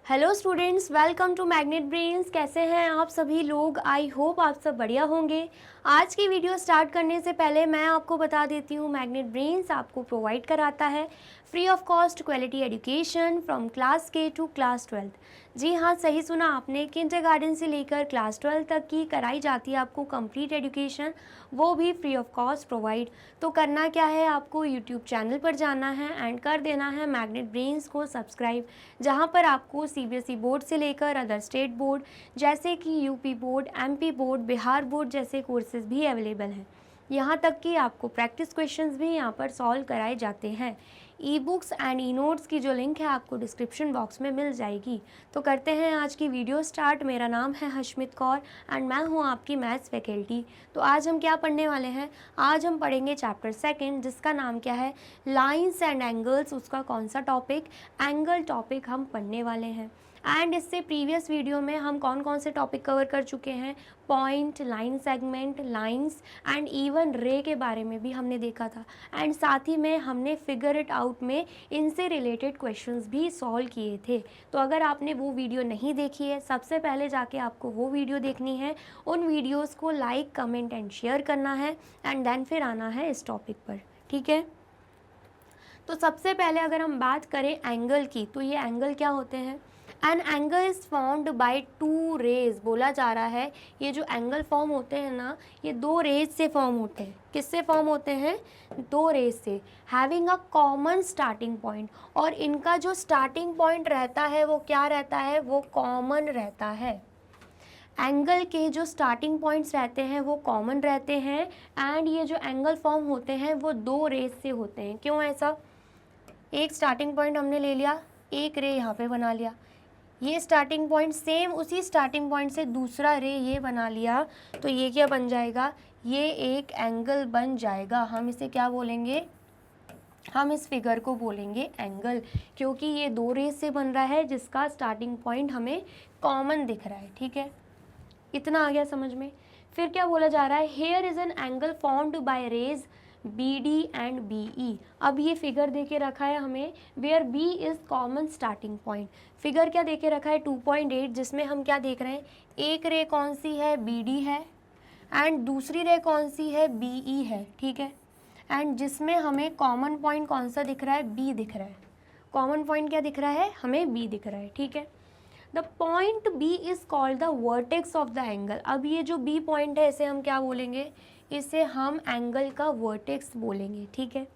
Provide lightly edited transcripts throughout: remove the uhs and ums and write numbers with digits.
Hello students, welcome to Magnet Brains. कैसे हैं आप सभी लोग? आई होप आप सब बढ़िया होंगे। आज की वीडियो स्टार्ट करने से पहले मैं आपको बता देती हूँ, मैग्नेट ब्रेन्स आपको प्रोवाइड कराता है free of cost quality education from class के टू क्लास 12th। जी हाँ, सही सुना आपने, किंडरगार्टन से लेकर क्लास 12 तक की कराई जाती है आपको कंप्लीट एजुकेशन, वो भी फ्री ऑफ कॉस्ट प्रोवाइड। तो करना क्या है, आपको यूट्यूब चैनल पर जाना है एंड कर देना है मैग्नेट ब्रेन्स को सब्सक्राइब, जहाँ पर आपको सीबीएसई बोर्ड से लेकर अदर स्टेट बोर्ड जैसे कि UP board, MP board, Bihar board जैसे कोर्सेज भी अवेलेबल हैं। यहाँ तक कि आपको प्रैक्टिस क्वेश्चंस भी यहाँ पर सॉल्व कराए जाते हैं। E books and e notes की जो लिंक है आपको डिस्क्रिप्शन बॉक्स में मिल जाएगी। तो करते हैं आज की वीडियो स्टार्ट। मेरा नाम है हशमित कौर एंड मैं हूँ आपकी मैथ्स फैकल्टी। तो आज हम क्या पढ़ने वाले हैं? आज हम पढ़ेंगे चैप्टर 2 जिसका नाम क्या है, लाइंस एंड एंगल्स। उसका कौन सा टॉपिक? एंगल टॉपिक हम पढ़ने वाले हैं। एंड इससे प्रीवियस वीडियो में हम कौन कौन से टॉपिक कवर कर चुके हैं? Point, line segment, lines and even रे के बारे में भी हमने देखा था। एंड साथ ही में हमने फिगर इट आउट में इनसे रिलेटेड क्वेश्चंस भी सॉल्व किए थे। तो अगर आपने वो वीडियो नहीं देखी है, सबसे पहले जाके आपको वो वीडियो देखनी है। उन वीडियोज़ को लाइक, कमेंट एंड शेयर करना है एंड देन फिर आना है इस टॉपिक पर, ठीक है? तो सबसे पहले अगर हम बात करें एंगल की, तो ये एंगल क्या होते हैं? An angle is formed by two rays. बोला जा रहा है ये जो एंगल फॉर्म होते हैं ना, ये दो रेज से फॉर्म होते हैं। किससे फॉर्म होते हैं? दो रेज से। Having a common starting point, और इनका जो स्टार्टिंग पॉइंट रहता है वो क्या रहता है? वो कॉमन रहता है। एंगल के जो स्टार्टिंग पॉइंट्स रहते हैं वो कॉमन रहते हैं। एंड ये जो एंगल फॉर्म होते हैं वो दो रेज से होते हैं। क्यों ऐसा? एक स्टार्टिंग पॉइंट हमने ले लिया, एक रे यहाँ पे बना लिया, ये स्टार्टिंग पॉइंट सेम उसी स्टार्टिंग पॉइंट से दूसरा रे ये बना लिया, तो ये क्या बन जाएगा? ये एक एंगल बन जाएगा। हम इसे क्या बोलेंगे? हम इस फिगर को बोलेंगे एंगल, क्योंकि ये दो रेज से बन रहा है जिसका स्टार्टिंग पॉइंट हमें कॉमन दिख रहा है, ठीक है? इतना आ गया समझ में? फिर क्या बोला जा रहा है? Here is an angle formed by rays B D and B E. अब ये फिगर दे के रखा है हमें, where B is common starting point. Figure क्या दे के रखा है? 2.8, जिसमें हम क्या देख रहे हैं? एक रे कौन सी है? बी डी है, एंड दूसरी रे कौन सी है? बी ई है, ठीक है? एंड जिसमें हमें कॉमन पॉइंट कौन सा दिख रहा है? बी दिख रहा है। कॉमन पॉइंट क्या दिख रहा है? हमें बी दिख रहा है, ठीक है? The point B is called the vertex of the angle. अब ये जो बी पॉइंट है इसे हम क्या बोलेंगे? इसे हम एंगल का वर्टेक्स बोलेंगे, ठीक है?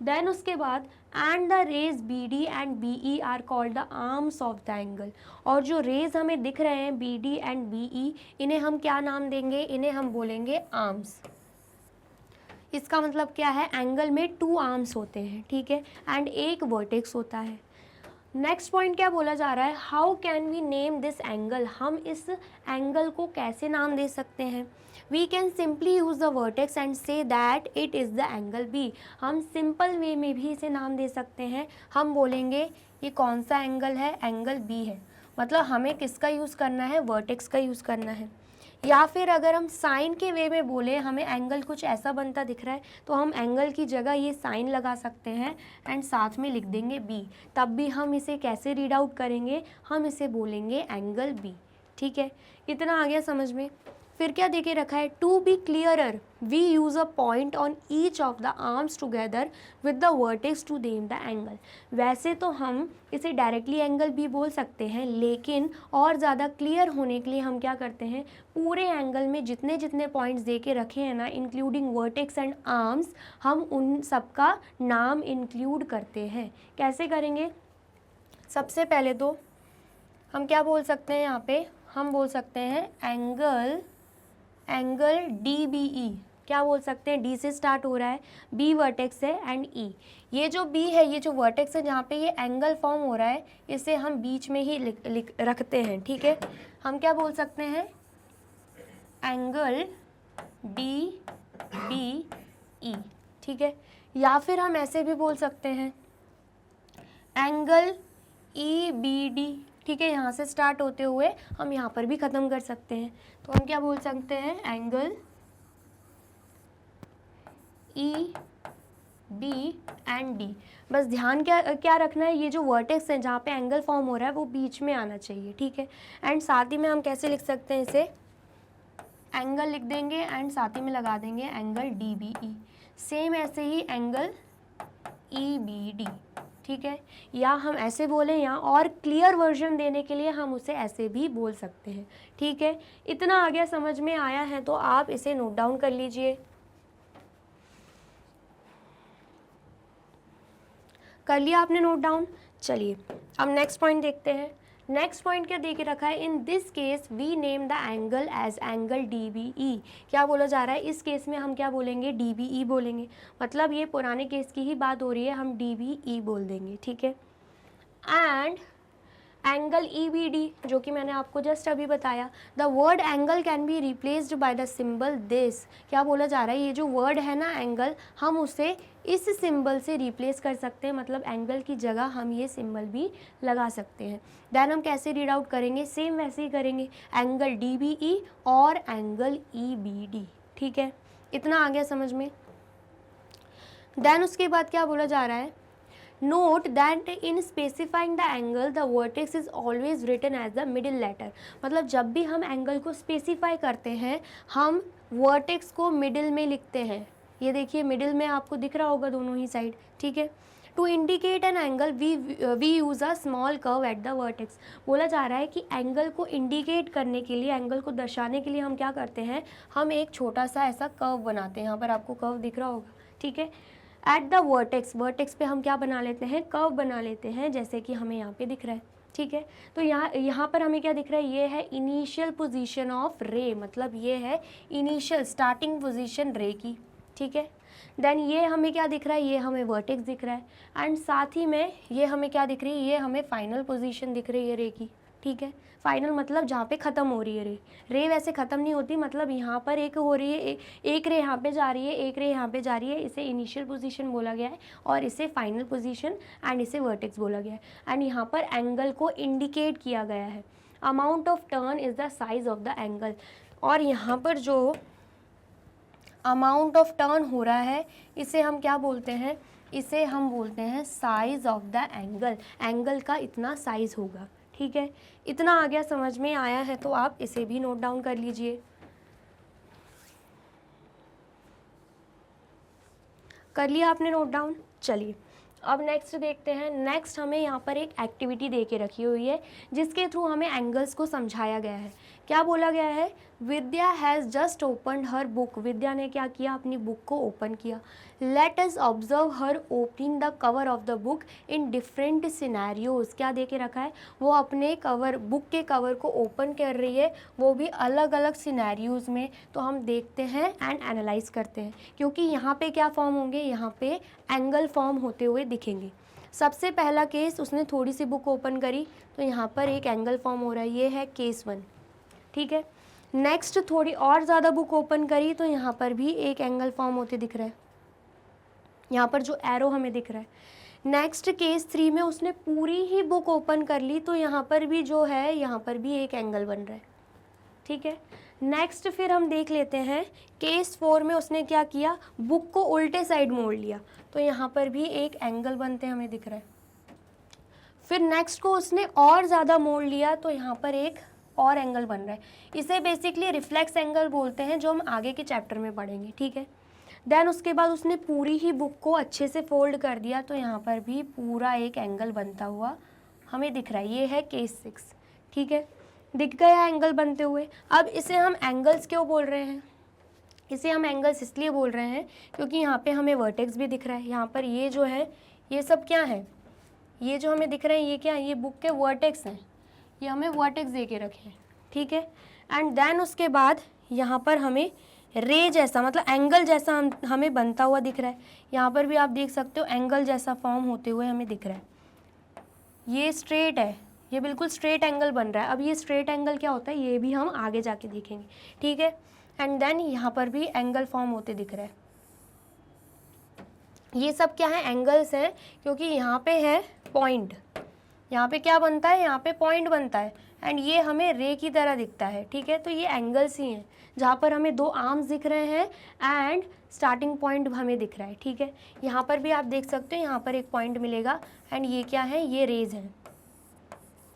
देन उसके बाद and the rays B D and B E are called the arms of the angle. और जो रेज हमें दिख रहे हैं B D and B E, इन्हें हम क्या नाम देंगे? इन्हें हम बोलेंगे आर्म्स। इसका मतलब क्या है? एंगल में टू आर्म्स होते हैं, ठीक है? एंड एक वर्टेक्स होता है। नेक्स्ट पॉइंट क्या बोला जा रहा है? How can we name this angle. हम इस एंगल को कैसे नाम दे सकते हैं? We can simply use the vertex and say that it is the angle B. हम सिंपल वे में भी इसे नाम दे सकते हैं। हम बोलेंगे ये कौन सा एंगल है? एंगल बी है। मतलब हमें किसका यूज़ करना है? वर्टेक्स का यूज़ करना है। या फिर अगर हम साइन के वे में बोले, हमें एंगल कुछ ऐसा बनता दिख रहा है, तो हम एंगल की जगह ये साइन लगा सकते हैं एंड साथ में लिख देंगे बी। तब भी हम इसे कैसे रीड आउट करेंगे? हम इसे बोलेंगे एंगल बी, ठीक है? इतना आ गया समझ में? फिर क्या देके रखा है? To be clearer we use a point on each of the arms together with the vertex to name the angle. वैसे तो हम इसे डायरेक्टली एंगल भी बोल सकते हैं, लेकिन और ज़्यादा क्लियर होने के लिए हम क्या करते हैं? पूरे एंगल में जितने जितने पॉइंट्स दे के रखे हैं ना, इंक्लूडिंग वर्टेक्स एंड आर्म्स, हम उन सबका नाम इंक्लूड करते हैं। कैसे करेंगे? सबसे पहले तो हम क्या बोल सकते हैं यहाँ पे? हम बोल सकते हैं एंगल डी बी ई। क्या बोल सकते हैं? डी से स्टार्ट हो रहा है, बी वर्टेक्स है एंड ई। ये जो बी है, ये जो वर्टेक्स है जहाँ पे ये एंगल फॉर्म हो रहा है, इसे हम बीच में ही रखते हैं, ठीक है? हम क्या बोल सकते हैं? एंगल डी बी ई, ठीक है? या फिर हम ऐसे भी बोल सकते हैं एंगल ई बी डी, ठीक है? यहाँ से स्टार्ट होते हुए हम यहाँ पर भी ख़त्म कर सकते हैं। तो हम क्या बोल सकते हैं? Angle E B and D। बस ध्यान क्या क्या रखना है, ये जो वर्टेक्स है जहाँ पे एंगल फॉर्म हो रहा है वो बीच में आना चाहिए, ठीक है। एंड साथ ही में हम कैसे लिख सकते हैं इसे, एंगल लिख देंगे एंड साथ ही में लगा देंगे एंगल DBE। सेम ऐसे ही एंगल EBD, ठीक है। या हम ऐसे बोलें, या और क्लियर वर्जन देने के लिए हम उसे ऐसे भी बोल सकते हैं, ठीक है। इतना आ गया, समझ में आया है तो आप इसे नोट डाउन कर लीजिए। कर लिया आपने नोट डाउन। चलिए अब नेक्स्ट पॉइंट देखते हैं। नेक्स्ट पॉइंट क्या दे के रखा है, in this case we name the angle as angle DBE। क्या बोला जा रहा है, इस केस में हम क्या बोलेंगे, DBE बोलेंगे। मतलब ये पुराने केस की ही बात हो रही है, हम DBE बोल देंगे, ठीक है। एंड एंगल EBD जो कि मैंने आपको जस्ट अभी बताया, the word angle can be replaced by the symbol this. क्या बोला जा रहा है, ये जो वर्ड है ना एंगल, हम उसे इस सिंबल से रिप्लेस कर सकते हैं, मतलब एंगल की जगह हम ये सिंबल भी लगा सकते हैं। देन हम कैसे रीड आउट करेंगे, सेम वैसे ही करेंगे, एंगल DBE और एंगल EBD, ठीक है। इतना आ गया समझ में। देन उसके बाद क्या बोला जा रहा है, Note that in specifying the angle, the vertex is always written as the middle letter। मतलब जब भी हम एंगल को स्पेसिफाई करते हैं हम वर्टेक्स को मिडिल में लिखते हैं। ये देखिए मिडिल में आपको दिख रहा होगा दोनों ही साइड, ठीक है। To indicate an angle we use a small curve at the vertex. बोला जा रहा है कि एंगल को इंडिकेट करने के लिए, एंगल को दर्शाने के लिए हम क्या करते हैं, हम एक छोटा सा ऐसा कर्व बनाते हैं। यहाँ पर आपको कर्व दिख रहा होगा, ठीक है। एट द वर्टेक्स, वर्टेक्स पे हम क्या बना लेते हैं, कर्व बना लेते हैं, जैसे कि हमें यहाँ पे दिख रहा है, ठीक है। तो यहाँ पर हमें क्या दिख रहा है, ये है इनिशियल पोजीशन ऑफ रे, मतलब ये है इनिशियल स्टार्टिंग पोजीशन रे की, ठीक है। देन ये हमें क्या दिख रहा है, ये हमें वर्टेक्स दिख रहा है। एंड साथ ही में ये हमें क्या दिख रही है, ये हमें फाइनल पोजीशन दिख रही है रे की, ठीक है। फाइनल मतलब जहाँ पे ख़त्म हो रही है रे। रे वैसे ख़त्म नहीं होती, मतलब यहाँ पर एक हो रही है, एक रे यहाँ पे जा रही है, एक रे यहाँ पे जा रही है, इसे इनिशियल पोजीशन बोला गया है और इसे फाइनल पोजीशन एंड इसे वर्टेक्स बोला गया है। एंड यहाँ पर एंगल को इंडिकेट किया गया है। Amount of turn is the size of the angle. और यहाँ पर जो अमाउंट ऑफ टर्न हो रहा है इसे हम क्या बोलते हैं, इसे हम बोलते हैं size of the angle. Angle का इतना साइज होगा, ठीक है। इतना आ गया, समझ में आया है तो आप इसे भी नोट डाउन कर लीजिए। कर लिया आपने नोट डाउन। चलिए अब नेक्स्ट देखते हैं। नेक्स्ट हमें यहाँ पर एक एक्टिविटी दे के रखी हुई है जिसके थ्रू हमें एंगल्स को समझाया गया है। क्या बोला गया है, Vidya has just opened her book. Vidya ने क्या किया, अपनी बुक को ओपन किया। Let us observe her opening the cover of the book in different scenarios. क्या दे के रखा है, वो अपने कवर, बुक के कवर को ओपन कर रही है, वो भी अलग अलग सिनेरियोज में। तो हम देखते हैं एंड एनालाइज करते हैं, क्योंकि यहाँ पे क्या फॉर्म होंगे, यहाँ पे एंगल फॉर्म होते हुए दिखेंगे। सबसे पहला केस, उसने थोड़ी सी बुक ओपन करी तो यहाँ पर एक एंगल फॉर्म हो रहा है, ये है केस 1, ठीक है। नेक्स्ट थोड़ी और ज़्यादा बुक ओपन करी तो यहाँ पर भी एक एंगल फॉर्म होते दिख रहा है, यहाँ पर जो एरो हमें दिख रहा है। नेक्स्ट केस 3 में उसने पूरी ही बुक ओपन कर ली तो यहाँ पर भी जो है, यहाँ पर भी एक एंगल बन रहा है, ठीक है। नेक्स्ट फिर हम देख लेते हैं केस 4 में उसने क्या किया, बुक को उल्टे साइड मोड़ लिया तो यहाँ पर भी एक एंगल बनते हमें दिख रहा है। फिर नेक्स्ट को उसने और ज़्यादा मोड़ लिया तो यहाँ पर एक और एंगल बन रहा है। इसे बेसिकली रिफ्लेक्स एंगल बोलते हैं, जो हम आगे के चैप्टर में पढ़ेंगे, ठीक है। देन उसके बाद उसने पूरी ही बुक को अच्छे से फोल्ड कर दिया तो यहाँ पर भी पूरा एक एंगल बनता हुआ हमें दिख रहा है, ये है केस 6, ठीक है। दिख गया एंगल बनते हुए। अब इसे हम एंगल्स क्यों बोल रहे हैं, इसे हम एंगल्स इसलिए बोल रहे हैं क्योंकि यहाँ पे हमें वर्टेक्स भी दिख रहा है। यहाँ पर ये जो है, ये सब क्या है, ये जो हमें दिख रहे हैं ये क्या है, ये बुक के वर्टेक्स हैं, ये हमें वर्टेक्स दे के रखे हैं, ठीक है। एंड देन उसके बाद यहाँ पर हमें रे जैसा, मतलब एंगल जैसा हमें बनता हुआ दिख रहा है। यहाँ पर भी आप देख सकते हो एंगल जैसा फॉर्म होते हुए हमें दिख रहा है। ये स्ट्रेट है, ये बिल्कुल स्ट्रेट एंगल बन रहा है। अब ये स्ट्रेट एंगल क्या होता है ये भी हम आगे जाके देखेंगे, ठीक है। एंड देन यहाँ पर भी एंगल फॉर्म होते दिख रहा है। ये सब क्या है, एंगल्स हैं, क्योंकि यहाँ पे है पॉइंट, यहाँ पे क्या बनता है, यहाँ पे पॉइंट बनता है एंड ये हमें रे की तरह दिखता है, ठीक है। तो ये एंगल्स ही हैं जहाँ पर हमें दो आर्म्स दिख रहे हैं एंड स्टार्टिंग पॉइंट हमें दिख रहा है, ठीक है। यहाँ पर भी आप देख सकते हो, यहाँ पर एक पॉइंट मिलेगा एंड ये क्या है, ये रेज हैं,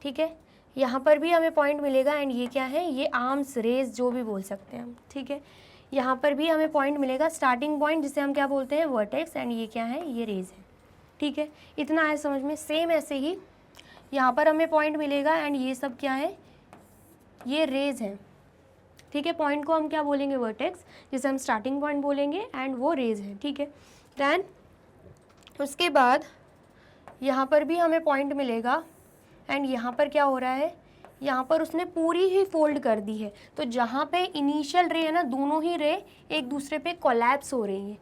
ठीक है। यहाँ पर भी हमें पॉइंट मिलेगा एंड ये क्या है, ये आर्म्स, रेज जो भी बोल सकते हैं हम, ठीक है। यहाँ पर भी हमें पॉइंट मिलेगा, स्टार्टिंग पॉइंट जिसे हम क्या बोलते हैं, वर्टेक्स, एंड ये क्या है, ये रेज है, ठीक है। इतना है समझ में। सेम ऐसे ही यहाँ पर हमें पॉइंट मिलेगा एंड ये सब क्या है, ये रेज हैं, ठीक है। पॉइंट को हम क्या बोलेंगे, वर्टेक्स, जिसे हम स्टार्टिंग पॉइंट बोलेंगे एंड वो रेज है, ठीक है। देन उसके बाद यहाँ पर भी हमें पॉइंट मिलेगा एंड यहाँ पर क्या हो रहा है, यहाँ पर उसने पूरी ही फोल्ड कर दी है। तो जहाँ पे इनिशियल रे है ना, दोनों ही रे एक दूसरे पे कोलैप्स हो रही हैं,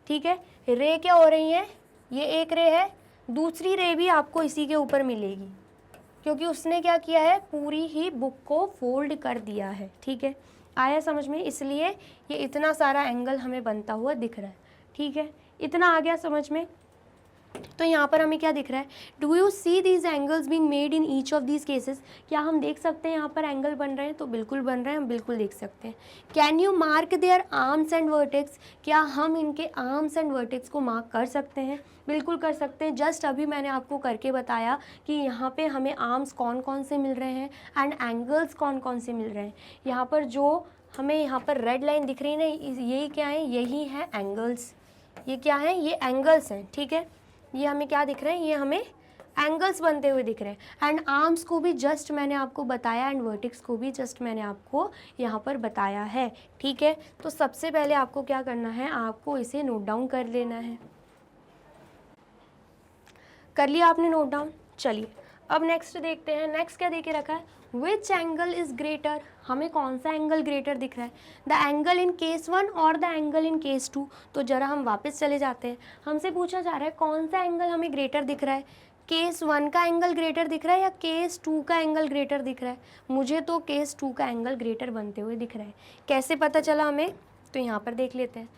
ठीक है। रे क्या हो रही हैं, ये एक रे है, दूसरी रे भी आपको इसी के ऊपर मिलेगी क्योंकि उसने क्या किया है, पूरी ही बुक को फोल्ड कर दिया है, ठीक है। आया समझ में, इसलिए ये इतना सारा एंगल हमें बनता हुआ दिख रहा है, ठीक है। इतना आ गया समझ में। तो यहाँ पर हमें क्या दिख रहा है, do you see these angles being made in each of these cases, क्या हम देख सकते हैं यहाँ पर एंगल बन रहे हैं, तो बिल्कुल बन रहे हैं, हम बिल्कुल देख सकते हैं। Can you mark there arms and vertex, क्या हम इनके आर्म्स एंड वर्टेक्स को मार्क कर सकते हैं, बिल्कुल कर सकते हैं। जस्ट अभी मैंने आपको करके बताया कि यहाँ पे हमें आर्म्स कौन कौन से मिल रहे हैं एंड एंगल्स कौन कौन से मिल रहे हैं। यहाँ पर जो हमें यहाँ पर रेड लाइन दिख रही है ना, यही क्या है, यही है एंगल्स, ये क्या है, ये एंगल्स हैं, ठीक है। ये हमें क्या दिख रहे हैं, ये हमें एंगल्स बनते हुए दिख रहे हैं एंड आर्म्स को भी जस्ट मैंने आपको बताया एंड वर्टेक्स को भी जस्ट मैंने आपको यहाँ पर बताया है, ठीक है। तो सबसे पहले आपको क्या करना है, आपको इसे नोट डाउन कर लेना है। कर लिया आपने नोट डाउन, चलिए अब नेक्स्ट देखते हैं। नेक्स्ट क्या दे के रखा है, विच एंगल इज ग्रेटर, हमें कौन सा एंगल ग्रेटर दिख रहा है, द एंगल इन केस 1 और द एंगल इन केस 2। तो ज़रा हम वापस चले जाते हैं, हमसे पूछा जा रहा है कौन सा एंगल हमें ग्रेटर दिख रहा है, केस 1 का एंगल ग्रेटर दिख रहा है या केस 2 का एंगल ग्रेटर दिख रहा है। मुझे तो केस 2 का एंगल ग्रेटर बनते हुए दिख रहा है। कैसे पता चला हमें, तो यहाँ पर देख लेते हैं।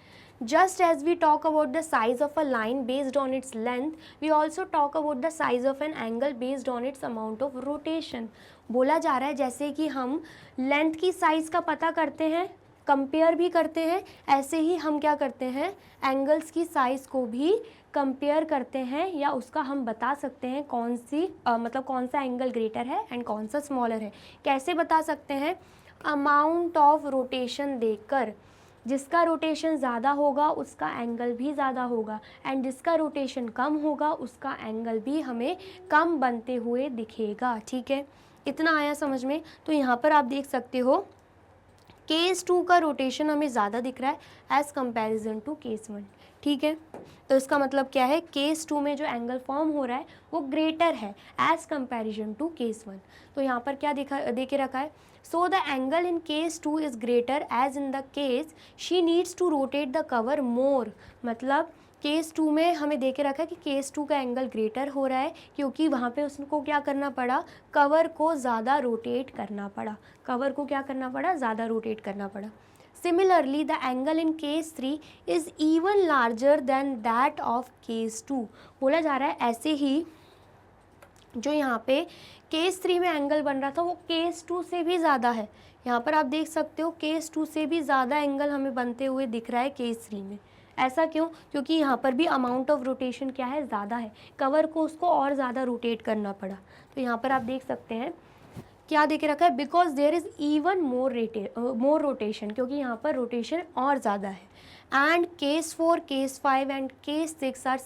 Just as we talk about the size of a line based on its length, we also talk about the size of an angle based on its amount of rotation. बोला जा रहा है जैसे कि हम लेंथ की साइज़ का पता करते हैं, कंपेयर भी करते हैं, ऐसे ही हम क्या करते हैं, एंगल्स की साइज़ को भी कंपेयर करते हैं या उसका हम बता सकते हैं कौन सी मतलब कौन सा एंगल ग्रेटर है एंड कौन सा स्मॉलर है। कैसे बता सकते हैं, अमाउंट ऑफ रोटेशन देखकर, जिसका रोटेशन ज़्यादा होगा उसका एंगल भी ज़्यादा होगा एंड जिसका रोटेशन कम होगा उसका एंगल भी हमें कम बनते हुए दिखेगा, ठीक है। इतना आया समझ में। तो यहाँ पर आप देख सकते हो केस 2 का रोटेशन हमें ज़्यादा दिख रहा है एज़ कंपैरिजन टू केस 1, ठीक है। तो इसका मतलब क्या है, केस 2 में जो एंगल फॉर्म हो रहा है वो ग्रेटर है एज़ कंपैरिजन टू केस 1। तो यहाँ पर क्या दे के रखा है, so the angle in case 2 is greater as in the case she needs to rotate the cover more. मतलब केस 2 में हमें दे के रखा है कि केस 2 का एंगल ग्रेटर हो रहा है क्योंकि वहाँ पे उसको क्या करना पड़ा, कवर को ज़्यादा रोटेट करना पड़ा, कवर को क्या करना पड़ा, ज़्यादा रोटेट करना पड़ा। Similarly, the angle in case 3 is even larger than that of case 2. बोला जा रहा है ऐसे ही जो यहाँ पे केस 3 में एंगल बन रहा था वो केस 2 से भी ज़्यादा है। यहाँ पर आप देख सकते हो केस 2 से भी ज़्यादा एंगल हमें बनते हुए दिख रहा है केस 3 में। ऐसा क्यों, क्योंकि यहाँ पर भी अमाउंट ऑफ रोटेशन क्या है, ज़्यादा है, कवर को उसको और ज़्यादा रोटेट करना पड़ा। तो यहाँ पर आप देख सकते हैं क्या देखे रखा है, because there is even more rotation, क्योंकि यहाँ पर रोटेशन और ज़्यादा है। And case 4, case 5 and case 6 are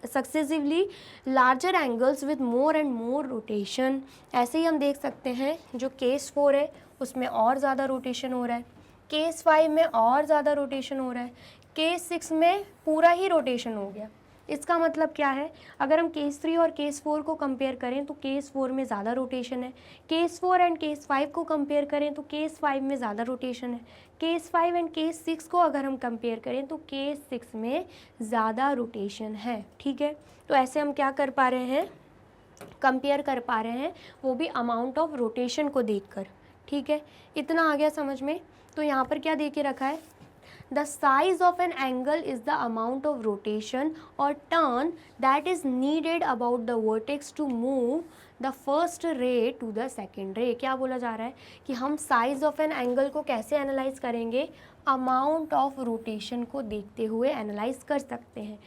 successively larger angles with more and more rotation. ऐसे ही हम देख सकते हैं जो केस 4 है उसमें और ज़्यादा रोटेशन हो रहा है, केस 5 में और ज़्यादा रोटेशन हो रहा है, केस 6 में पूरा ही रोटेशन हो गया। इसका मतलब क्या है, अगर हम केस 3 और केस 4 को कंपेयर करें तो केस 4 में ज़्यादा रोटेशन है, केस 4 एंड केस 5 को कंपेयर करें तो केस 5 में ज़्यादा रोटेशन है, केस 5 एंड केस 6 को अगर हम कंपेयर करें तो केस 6 में ज़्यादा रोटेशन है, ठीक है। तो ऐसे हम क्या कर पा रहे हैं, कंपेयर कर पा रहे हैं, वो भी अमाउंट ऑफ रोटेशन को देखकर, ठीक है। इतना आ गया समझ में। तो यहाँ पर क्या दे के रखा है, the size of an angle is the amount of rotation or turn that is needed about the vertex to move the first ray to the second रे। क्या बोला जा रहा है कि हम साइज ऑफ एन एंगल को कैसे एनालाइज करेंगे, अमाउंट ऑफ रोटेशन को देखते हुए एनालाइज कर सकते हैं।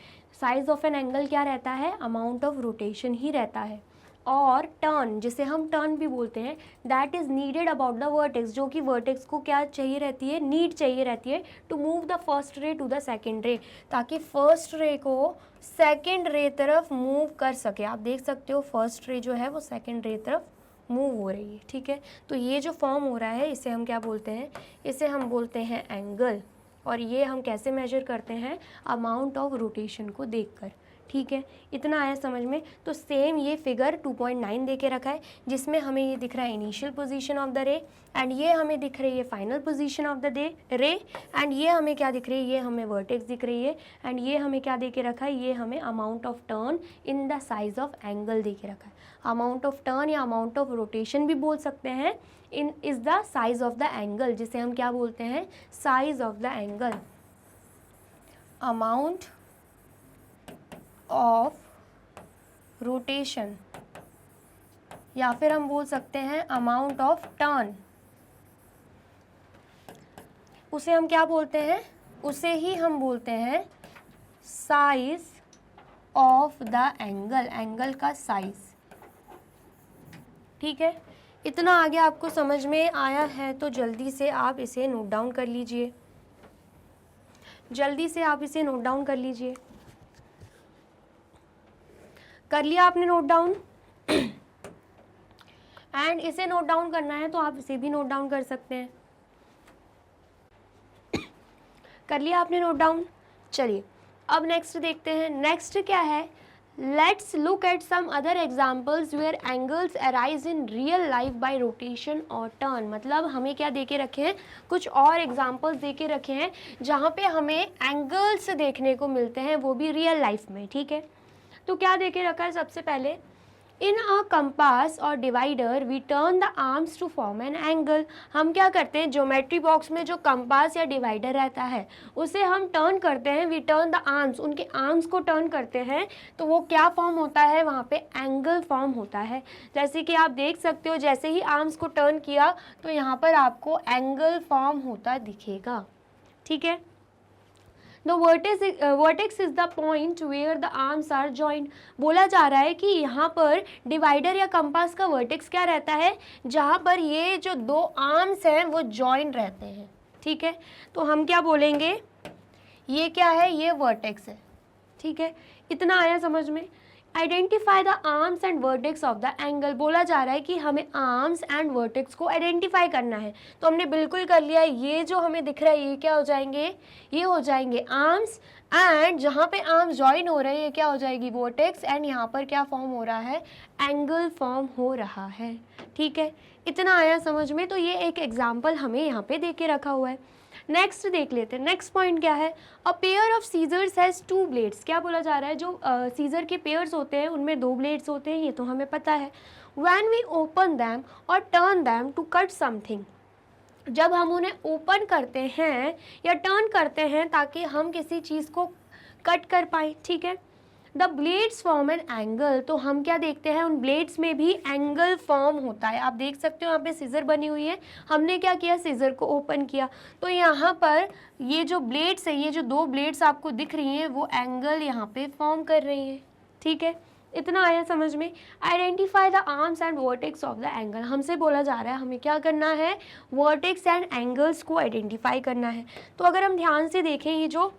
साइज ऑफ एन एंगल क्या रहता है, अमाउंट ऑफ रोटेशन ही रहता है। और टर्न, जिसे हम टर्न भी बोलते हैं, that is needed about the vertex, जो कि वर्टेक्स को क्या चाहिए रहती है, नीड चाहिए रहती है to move the first ray to the second रे, ताकि फर्स्ट रे को सेकेंड रे तरफ मूव कर सके। आप देख सकते हो फर्स्ट रे जो है वो सेकेंड रे तरफ मूव हो रही है, ठीक है। तो ये जो फॉर्म हो रहा है इसे हम क्या बोलते हैं, इसे हम बोलते हैं एंगल। और ये हम कैसे मेजर करते हैं, अमाउंट ऑफ रोटेशन को देखकर, ठीक है। इतना आया समझ में। तो सेम ये फिगर 2.9 दे के रखा है, जिसमें हमें ये दिख रहा है इनिशियल पोजीशन ऑफ द रे, एंड ये हमें दिख रही है फाइनल पोजीशन ऑफ द रे, एंड ये हमें क्या दिख रही है, ये हमें वर्टेक्स दिख रही है, एंड ये हमें क्या दे के रखा है, ये हमें amount of turn in the size of angle दे के रखा है। अमाउंट ऑफ टर्न या अमाउंट ऑफ रोटेशन भी बोल सकते हैं, in is the size of the angle, जिसे हम क्या बोलते हैं, size of the angle, amount of rotation, या फिर हम बोल सकते हैं अमाउंट ऑफ टर्न। उसे हम क्या बोलते हैं, उसे ही हम बोलते हैं size of the angle, angle का साइज, ठीक है। इतना आगे आपको समझ में आया है तो जल्दी से आप इसे नोट डाउन कर लीजिए, जल्दी से आप इसे नोट डाउन कर लीजिए। कर लिया आपने नोट डाउन? एंड इसे नोट डाउन करना है तो आप इसे भी नोट डाउन कर सकते हैं। कर लिया आपने नोट डाउन? चलिए अब नेक्स्ट देखते हैं। नेक्स्ट क्या है, let's look at some other examples where angles arise in real life by rotation और टर्न। मतलब हमें क्या दे के रखे हैं, कुछ और एग्जाम्पल्स दे के रखे हैं जहाँ पे हमें एंगल्स देखने को मिलते हैं, वो भी रियल लाइफ में, ठीक है। तो क्या दे के रखा है, सबसे पहले इन अ कंपास और divider we turn the arms to form an angle. हम क्या करते हैं, ज्योमेट्री बॉक्स में जो कंपास या डिवाइडर रहता है उसे हम टर्न करते हैं, वी टर्न द आर्म्स, उनके आर्म्स को टर्न करते हैं, तो वो क्या फॉर्म होता है, वहाँ पे एंगल फॉर्म होता है। जैसे कि आप देख सकते हो, जैसे ही आर्म्स को टर्न किया तो यहाँ पर आपको एंगल फॉर्म होता दिखेगा, ठीक है। The vertex is the point where the arms are joined। बोला जा रहा है कि यहाँ पर डिवाइडर या कंपास का वर्टेक्स क्या रहता है, जहाँ पर ये जो दो आर्म्स हैं वो जॉइन रहते हैं, ठीक है। तो हम क्या बोलेंगे, ये क्या है, ये वर्टेक्स है, ठीक है। इतना आया समझ में। Identify the arms and vertex of the angle. बोला जा रहा है कि हमें आर्म्स एंड वर्टेक्स को आइडेंटिफाई करना है, तो हमने बिल्कुल कर लिया। ये जो हमें दिख रहा है ये क्या हो जाएंगे, ये हो जाएंगे आर्म्स, एंड जहाँ पे आर्म्स ज्वाइन हो रहे हैं ये क्या हो जाएगी, वर्टेक्स, एंड यहाँ पर क्या फॉर्म हो रहा है, एंगल फॉर्म हो रहा है, ठीक है। इतना आया समझ में। तो ये एक एग्जाम्पल हमें यहाँ पे दे के रखा हुआ है। नेक्स्ट देख लेते हैं। नेक्स्ट पॉइंट क्या है, a pair of scissors has two blades. क्या बोला जा रहा है, जो सीजर के पेयर्स होते हैं उनमें दो ब्लेड्स होते हैं, ये तो हमें पता है। व्हेन वी ओपन दैम और turn them to cut something, जब हम उन्हें ओपन करते हैं या टर्न करते हैं ताकि हम किसी चीज़ को कट कर पाएँ, ठीक है। The blades form an angle, तो हम क्या देखते हैं, उन ब्लेड्स में भी एंगल फॉर्म होता है। आप देख सकते हो यहाँ पे सीजर बनी हुई है, हमने क्या किया, सीजर को ओपन किया, तो यहाँ पर ये जो ब्लेड्स है, ये जो दो ब्लेड्स आपको दिख रही हैं वो एंगल यहाँ पे फॉर्म कर रही हैं, ठीक है। इतना आया समझ में। Identify the arms and vertex of the angle. हमसे बोला जा रहा है हमें क्या करना है, वर्टेक्स एंड एंगल्स को आइडेंटिफाई करना है। तो अगर हम ध्यान से देखें, ये जो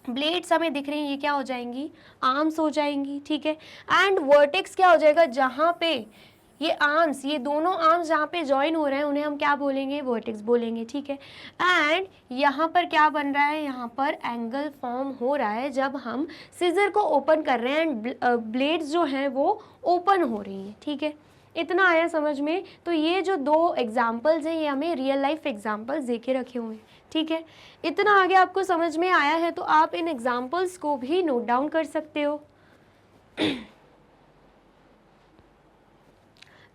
ब्लेड्स हमें दिख रही हैं ये क्या हो जाएंगी, आर्म्स हो जाएंगी, ठीक है। एंड वर्टेक्स क्या हो जाएगा, जहाँ पे ये आर्म्स, ये दोनों आर्म्स जहाँ पे ज्वाइन हो रहे हैं उन्हें हम क्या बोलेंगे, वर्टेक्स बोलेंगे, ठीक है। एंड यहाँ पर क्या बन रहा है, यहाँ पर एंगल फॉर्म हो रहा है जब हम सीजर को ओपन कर रहे हैं एंड ब्लेड्स जो हैं वो ओपन हो रही हैं, ठीक है। इतना आया समझ में। तो ये जो दो एग्जाम्पल्स हैं ये हमें रियल लाइफ एग्जाम्पल्स दे के रखे हुए हैं, ठीक है। इतना आगे आपको समझ में आया है तो आप इन एग्जाम्पल्स को भी नोट डाउन कर सकते हो।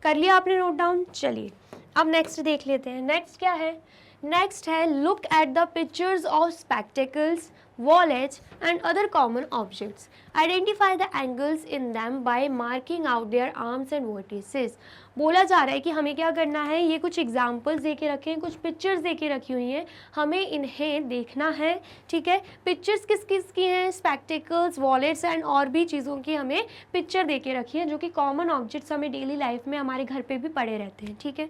कर लिया आपने नोट डाउन? चलिए अब नेक्स्ट देख लेते हैं। नेक्स्ट क्या है, नेक्स्ट है look at the pictures of spectacles wallets and other common objects. Identify the angles in them by marking out their arms and vertices. बोला जा रहा है कि हमें क्या करना है, ये कुछ एग्जाम्पल्स दे के रखे हैं, कुछ पिक्चर्स दे के रखी हुई हैं, हमें इन्हें देखना है, ठीक है। पिक्चर्स किस किस की हैं, स्पेक्टिकल्स, वॉलेट्स एंड और भी चीज़ों की हमें पिक्चर दे के रखी है, जो कि कॉमन ऑब्जेक्ट्स हमें डेली लाइफ में हमारे घर पे भी पड़े रहते हैं, ठीक है।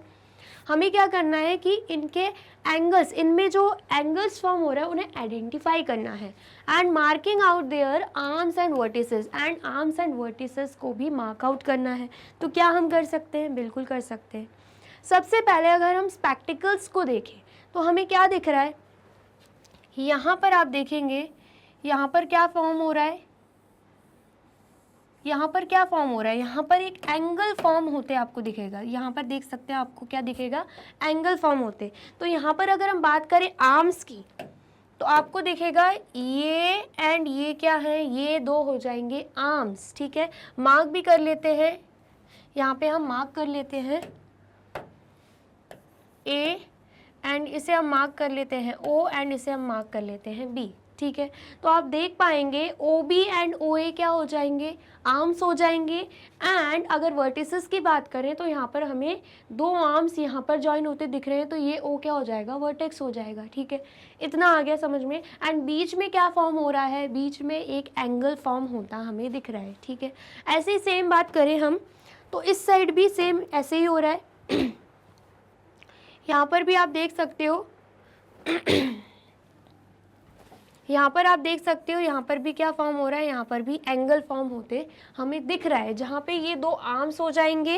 हमें क्या करना है कि इनके एंगल्स, इनमें जो एंगल्स फॉर्म हो रहा है उन्हें आइडेंटिफाई करना है and marking out there arms and vertices, and arms and vertices को भी मार्क आउट करना है। तो क्या हम कर सकते हैं, बिल्कुल कर सकते हैं। सबसे पहले अगर हम स्पेक्टिकल्स को देखें तो हमें क्या दिख रहा है, यहाँ पर आप देखेंगे यहाँ पर क्या फॉर्म हो रहा है, यहाँ पर क्या फॉर्म हो रहा है, यहाँ पर एक एंगल फॉर्म होते आपको दिखेगा, यहाँ पर देख सकते हैं आपको क्या दिखेगा, एंगल फॉर्म होते। तो यहाँ पर अगर हम बात करें आर्म्स की तो आपको दिखेगा ये एंड ये क्या है, ये दो हो जाएंगे आर्म्स, ठीक है। मार्क भी कर लेते हैं, यहाँ पे हम मार्क कर लेते हैं ए एंड इसे हम मार्क कर लेते हैं ओ एंड इसे हम मार्क कर लेते हैं बी, ठीक है। तो आप देख पाएंगे ओ बी एंड ओ ए क्या हो जाएंगे, आर्म्स हो जाएंगे। एंड अगर वर्टिसेस की बात करें तो यहाँ पर हमें दो आर्म्स यहाँ पर ज्वाइन होते दिख रहे हैं, तो ये ओ क्या हो जाएगा, वर्टेक्स हो जाएगा, ठीक है। इतना आ गया समझ में। एंड बीच में क्या फॉर्म हो रहा है, बीच में एक एंगल फॉर्म होता हमें दिख रहा है, ठीक है। ऐसे ही सेम बात करें हम तो इस साइड भी सेम ऐसे ही हो रहा है। यहाँ पर भी आप देख सकते हो यहाँ पर आप देख सकते हो, यहाँ पर भी क्या फॉर्म हो रहा है, यहाँ पर भी एंगल फॉर्म होते हमें दिख रहा है, जहाँ पे ये दो आर्म्स हो जाएंगे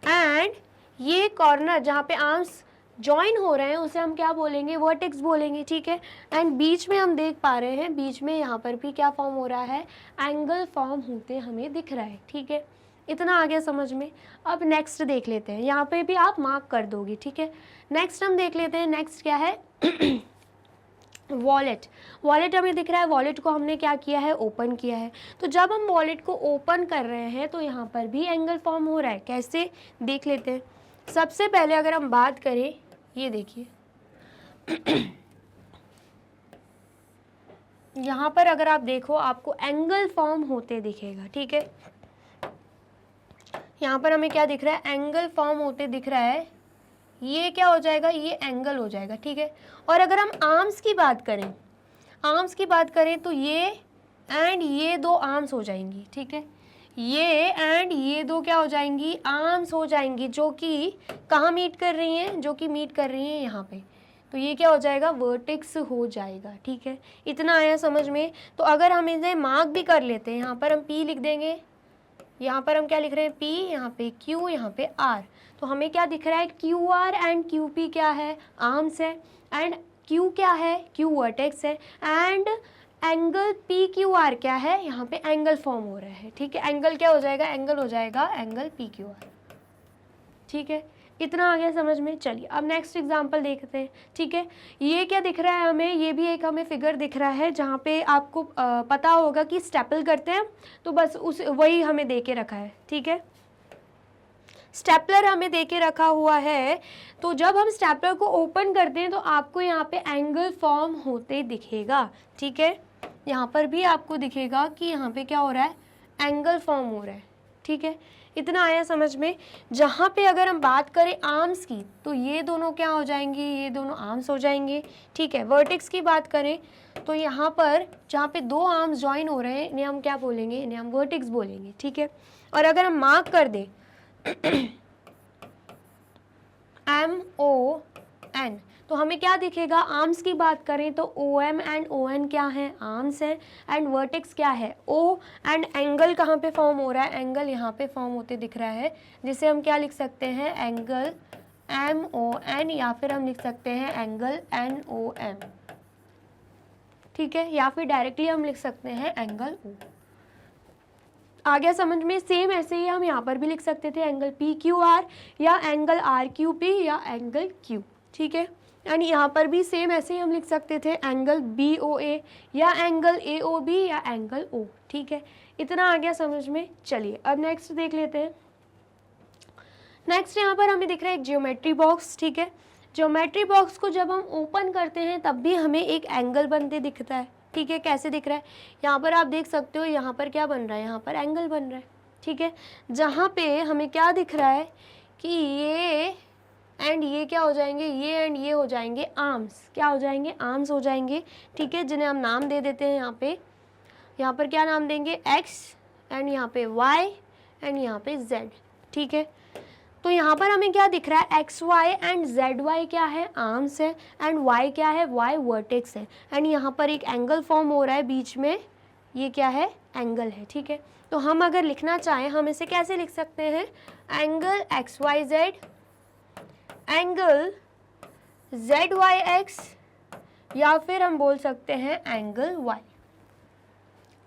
एंड ये कॉर्नर जहाँ पे आर्म्स जॉइन हो रहे हैं उसे हम क्या बोलेंगे, वर्टेक्स बोलेंगे, ठीक है। एंड बीच में हम देख पा रहे हैं, बीच में यहाँ पर भी क्या फॉर्म हो रहा है, एंगल फॉर्म होते हमें दिख रहा है, ठीक है। इतना आ गया समझ में। अब नेक्स्ट देख लेते हैं, यहाँ पे भी आप मार्क कर दोगे, ठीक है। नेक्स्ट हम देख लेते हैं, नेक्स्ट क्या है वॉलेट। वॉलेट हमें दिख रहा है, वॉलेट को हमने क्या किया है, ओपन किया है। तो जब हम वॉलेट को ओपन कर रहे हैं तो यहाँ पर भी एंगल फॉर्म हो रहा है, कैसे देख लेते हैं। सबसे पहले अगर हम बात करें, ये देखिए यहाँ पर अगर आप देखो आपको एंगल फॉर्म होते दिखेगा, ठीक है। यहाँ पर हमें क्या दिख रहा है, एंगल फॉर्म होते दिख रहा है, ये क्या हो जाएगा, ये एंगल हो जाएगा, ठीक है। और अगर हम आर्म्स की बात करें, आर्म्स की बात करें तो ये एंड ये दो आर्म्स हो जाएंगी, ठीक है। ये एंड ये दो क्या हो जाएंगी, आर्म्स हो जाएंगी, जो कि कहाँ मीट कर रही हैं, जो कि मीट कर रही हैं यहाँ पे। तो ये क्या हो जाएगा, वर्टेक्स हो जाएगा, ठीक है। इतना आया समझ में। तो अगर हम इन्हें मार्क भी कर लेते हैं, यहाँ पर हम P लिख देंगे, यहाँ पर हम क्या लिख रहे हैं P, यहाँ पे Q, यहाँ पे R। तो हमें क्या दिख रहा है, QR एंड QP क्या है, आर्म्स है, एंड Q क्या है, Q वर्टेक्स है, एंड एंगल PQR क्या है, यहाँ पे एंगल फॉर्म हो रहा है, ठीक है। एंगल क्या हो जाएगा, एंगल हो जाएगा एंगल PQR, ठीक है। इतना आ गया समझ में। चलिए अब नेक्स्ट एग्जांपल देखते हैं, ठीक है। ये क्या दिख रहा है हमें, ये भी एक हमें फिगर दिख रहा है, जहाँ पे आपको पता होगा कि स्टेपल करते हैं, तो बस उस वही हमें दे के रखा है, ठीक है। स्टेपलर हमें दे के रखा हुआ है, तो जब हम स्टेपलर को ओपन करते हैं तो आपको यहाँ पे एंगल फॉर्म होते दिखेगा, ठीक है। यहाँ पर भी आपको दिखेगा कि यहाँ पे क्या हो रहा है, एंगल फॉर्म हो रहा है, ठीक है। इतना आया समझ में। जहाँ पे अगर हम बात करें आर्म्स की तो ये दोनों क्या हो जाएंगे, ये दोनों आर्म्स हो जाएंगे, ठीक है। वर्टेक्स की बात करें तो यहाँ पर जहाँ पे दो आर्म्स ज्वाइन हो रहे हैं इन्हें हम क्या बोलेंगे, इन्हें हम वर्टेक्स बोलेंगे, ठीक है। और अगर हम मार्क कर दें MON तो हमें क्या दिखेगा, आर्म्स की बात करें तो OM एंड ON क्या है, आर्म्स है, एंड वर्टेक्स क्या है O, एंड एंगल कहाँ पे फॉर्म हो रहा है, एंगल यहाँ पे फॉर्म होते दिख रहा है, जिसे हम क्या लिख सकते हैं, एंगल MON, या फिर हम लिख सकते हैं एंगल NOM, ठीक है। या फिर डायरेक्टली हम लिख सकते हैं एंगल O। आ गया समझ में। सेम ऐसे ही हम यहाँ पर भी लिख सकते थे एंगल PQR या एंगल RQP या एंगल Q, ठीक है। एंड यहाँ पर भी सेम ऐसे ही हम लिख सकते थे एंगल BOA या एंगल AOB या एंगल O, ठीक है। इतना आ गया समझ में। चलिए अब नेक्स्ट देख लेते हैं। नेक्स्ट यहाँ पर हमें दिख रहा है एक ज्योमेट्री बॉक्स, ठीक है। ज्योमेट्री बॉक्स को जब हम ओपन करते हैं तब भी हमें एक एंगल बनते दिखता है, ठीक है, कैसे दिख रहा है, यहाँ पर आप देख सकते हो, यहाँ पर क्या बन रहा है, यहाँ पर एंगल बन रहा है। ठीक है, जहाँ पे हमें क्या दिख रहा है कि ये एंड ये क्या हो जाएंगे, ये एंड ये हो जाएंगे आर्म्स, क्या हो जाएंगे, आर्म्स हो जाएंगे। ठीक है, जिन्हें हम नाम दे देते हैं यहाँ पर क्या नाम देंगे, एक्स एंड यहाँ पे वाई एंड यहाँ पे जेड। ठीक है, तो यहाँ पर हमें क्या दिख रहा है, X Y and Z Y क्या है, आर्म्स है, एंड वाई क्या है, वाई वर्टेक्स है, एंड यहाँ पर एक एंगल फॉर्म हो रहा है बीच में, ये क्या है, एंगल है। ठीक है, तो हम अगर लिखना चाहें हम इसे कैसे लिख सकते हैं, angle X Y Z, angle Z Y X, या फिर हम बोल सकते हैं एंगल वाई।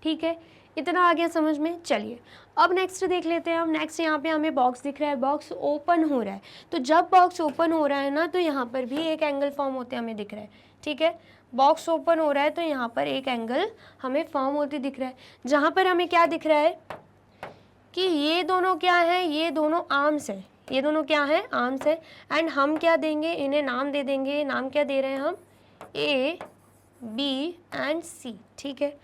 ठीक है, इतना आ गया समझ में। चलिए अब नेक्स्ट देख लेते हैं हम। नेक्स्ट यहाँ पे हमें बॉक्स दिख रहा है, बॉक्स ओपन हो रहा है, तो जब बॉक्स ओपन हो रहा है ना, तो यहाँ पर भी एक एंगल फॉर्म होते हमें दिख रहा है। ठीक है, बॉक्स ओपन हो रहा है तो यहाँ पर एक एंगल हमें फॉर्म होते दिख रहा है, जहाँ पर हमें क्या दिख रहा है कि ये दोनों क्या है, ये दोनों आर्म्स है, ये दोनों क्या है, आर्म्स है, एंड हम क्या देंगे, इन्हें नाम दे देंगे। नाम क्या दे रहे हैं हम, ए बी एंड सी। ठीक है,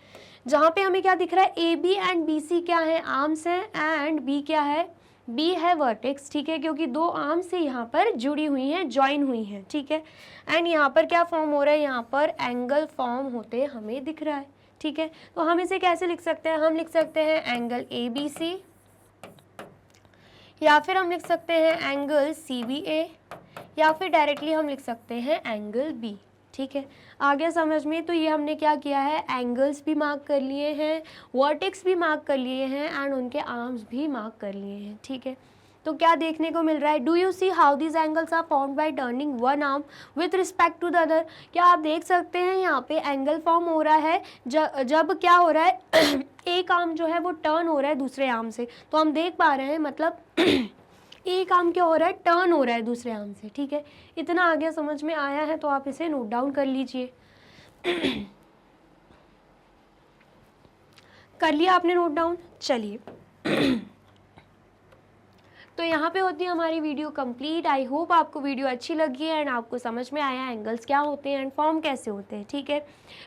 जहाँ पे हमें क्या दिख रहा है, A B and B C क्या है, आर्म्स है, एंड बी क्या है, बी है वर्टेक्स। ठीक है, क्योंकि दो आर्म्स से यहाँ पर जुड़ी हुई हैं, ज्वाइन हुई हैं। ठीक है, एंड यहाँ पर क्या फॉर्म हो रहा है, यहाँ पर एंगल फॉर्म होते हमें दिख रहा है। ठीक है, तो हम इसे कैसे लिख सकते हैं, हम लिख सकते हैं एंगल ए बी सी, या फिर हम लिख सकते हैं एंगल सी बी ए, या फिर डायरेक्टली हम लिख सकते हैं एंगल बी। ठीक है, आ गया समझ में। तो ये हमने क्या किया है, एंगल्स भी मार्क कर लिए हैं, वर्टेक्स भी मार्क कर लिए हैं, एंड उनके आर्म्स भी मार्क कर लिए हैं। ठीक है, तो क्या देखने को मिल रहा है, do you see how these angles are formed by turning one arm with respect to the other. क्या आप देख सकते हैं यहाँ पे एंगल फॉर्म हो रहा है जब क्या हो रहा है एक आर्म जो है वो टर्न हो रहा है दूसरे आर्म से, तो हम देख पा रहे हैं मतलब एक आर्म क्या हो रहा है, टर्न हो रहा है दूसरे आर्म से। ठीक है, इतना आगे समझ में आया है तो आप इसे नोट डाउन कर लीजिए। कर लिया आपने नोट डाउन। चलिए तो यहाँ पे होती है हमारी वीडियो कंप्लीट। आई होप आपको वीडियो अच्छी लगी है एंड आपको समझ में आया एंगल्स क्या होते हैं एंड फॉर्म कैसे होते हैं। ठीक है,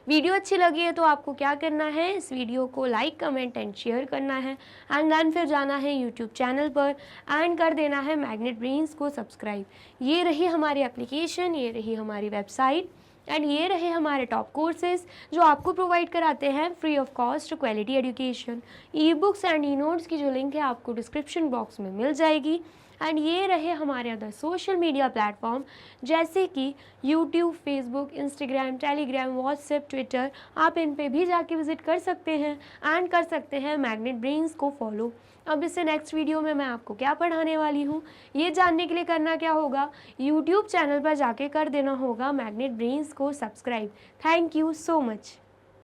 वीडियो अच्छी लगी है तो आपको क्या करना है, इस वीडियो को लाइक कमेंट एंड शेयर करना है, एंड देन फिर जाना है यूट्यूब चैनल पर एंड कर देना है मैग्नेट ब्रेन्स को सब्सक्राइब। ये रही हमारी एप्लीकेशन, ये रही हमारी वेबसाइट, एंड ये रहे हमारे टॉप कोर्सेज जो आपको प्रोवाइड कराते हैं free of cost quality education. E books and e notes की जो लिंक है आपको डिस्क्रिप्शन बॉक्स में मिल जाएगी। एंड ये रहे हमारे अदर सोशल मीडिया प्लेटफॉर्म जैसे कि YouTube, Facebook, Instagram, Telegram, WhatsApp, Twitter. आप इन पे भी जाके विजिट कर सकते हैं एंड कर सकते हैं मैग्नेट ब्रेन्स को फॉलो। अब इससे नेक्स्ट वीडियो में मैं आपको क्या पढ़ाने वाली हूँ ये जानने के लिए करना क्या होगा, यूट्यूब चैनल पर जाके कर देना होगा मैग्नेट ब्रेन्स को subscribe. Thank you so much.